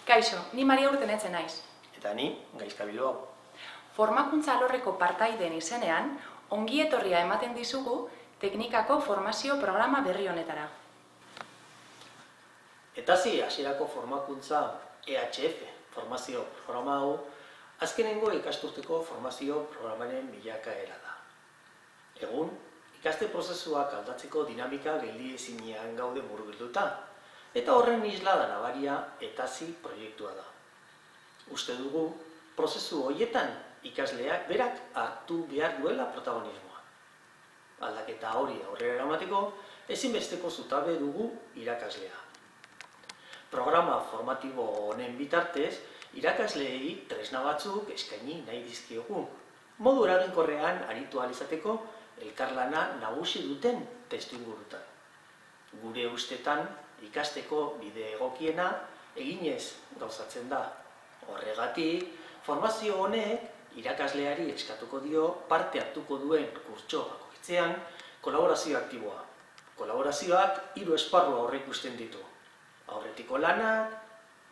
Kaixo, ni Maria Urtenetzen naiz. Eta ni, Gaizka Bilbao. Formakuntza alorreko partaideen izenean, ongi etorria ematen dizugu teknikako formazio programa berri honetara. Etazi hasierako formakuntza EHF, formazio programa hau, azkenengo ikasturteko formazio programaren bilakaera da. Egun, ikaste prozesuak aldatzeko dinamika geldiezinean gaude murgilduta, eta horren islada nabaria Etazi proiektua da. Uste dugu, prozesu horietan ikasleak berak hartu behar duela protagonismoa. Aldaketa hori aurrera eramateko, ezinbesteko zutabe dugu irakaslea. Programa formatibo honen bitartez, irakasleei tresna batzuk eskaini nahi dizkiogu. Modu eraginkorrean aritu ahal izateko elkarlana nagusi duten testuingurutan. Gure ustetan, ikasteko bide egokiena eginez gauzatzen da. Horregatik, formazio honek irakasleari eskatuko dio parte hartuko duen kurtso bakoitzean kolaborazio aktiboa. Kolaborazioak 3 esparru aurreikusten ditu. Aurretiko lanak,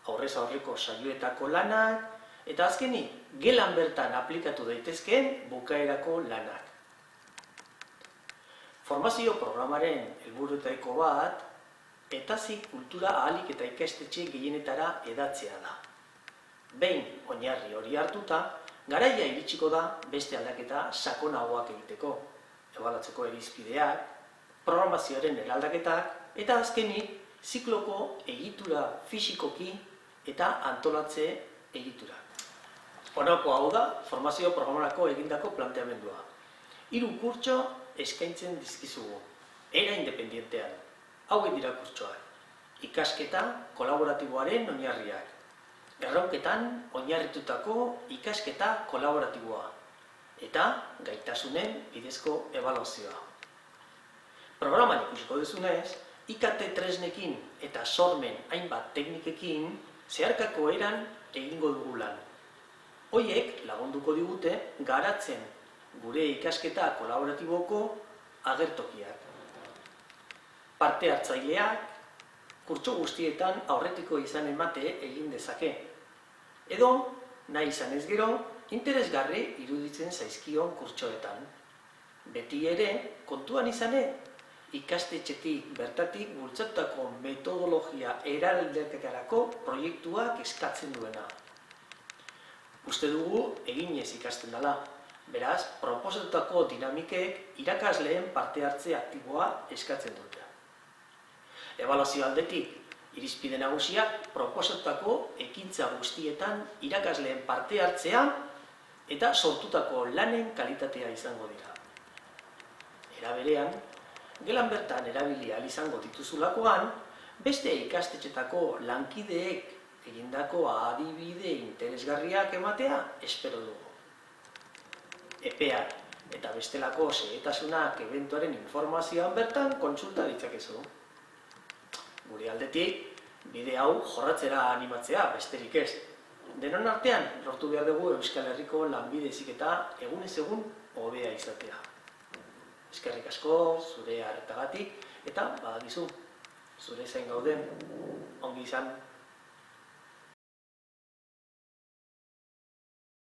aurrez aurreko saioetako lanak, eta azkenik, gelan bertan aplikatu daitezkeen bukaerako lanak. Formazio programaren helburuetako bat, Etazi kultura ahalik eta ikastetxe gehienetara hedatzea da. Behin oinarri hori hartuta, garaia iritsiko da beste aldaketa sakonagoak egiteko, ebaluatzeko irizpideak, programazioaren eraldaketak eta azkenik zikloko egitura fisikoki eta antolatze egitura. Honako hau da formazio programarako egindako planteamendua. 3 kurtso eskaintzen dizkizugu, era independentean. Hauek dira kurtsoak. Ikasketa kolaboratiboaren oinarriak. Erronketan oinarritutako ikasketa kolaboratiboa. Eta gaitasunen bidezko ebaluazioa. Programan ikusiko duzunez, IKT tresnekin eta sormen hainbat teknikekin zeharkako eran egingo dugu lan. Hoiek lagunduko digute garatzen gure ikasketa kolaboratiboko agertokiak. Parte hartzaileak, kurtso guztietan aurretiko izan emate egin dezake. Edo, nahi izan ez gero, interesgarri iruditzen zaizkion kurtsoetan. Beti ere, kontuan izane, ikastetxetik bertatik bultzatutako metodologia eraldaketarako proiektuak eskatzen duena. Uste dugu eginez ikasten dela. Beraz, proposatutako dinamikek irakasleen parte hartze aktiboa eskatzen dute. Ebaluazio aldetik, irizpide nagusiak proposatutako ekintza guztietan irakasleen parte hartzea eta sortutako lanen kalitatea izango dira. Era berean, gelan bertan erabili ahal izango dituzulakoan, beste ikastetxetako lankideek egindako adibide interesgarriak ematea espero dugu. Epeak eta bestelako xehetasunak ebentuaren informazioan bertan kontsulta ditzakezu. Gure aldetik, bide hau jorratzera animatzea besterik ez. Denon artean, lortu behar dugu Euskal Herriko lanbide heziketa egunez egun hobea izatea. Eskerrik asko, zure arretagatik, eta badakizu, zure zain gauden, ongi izan.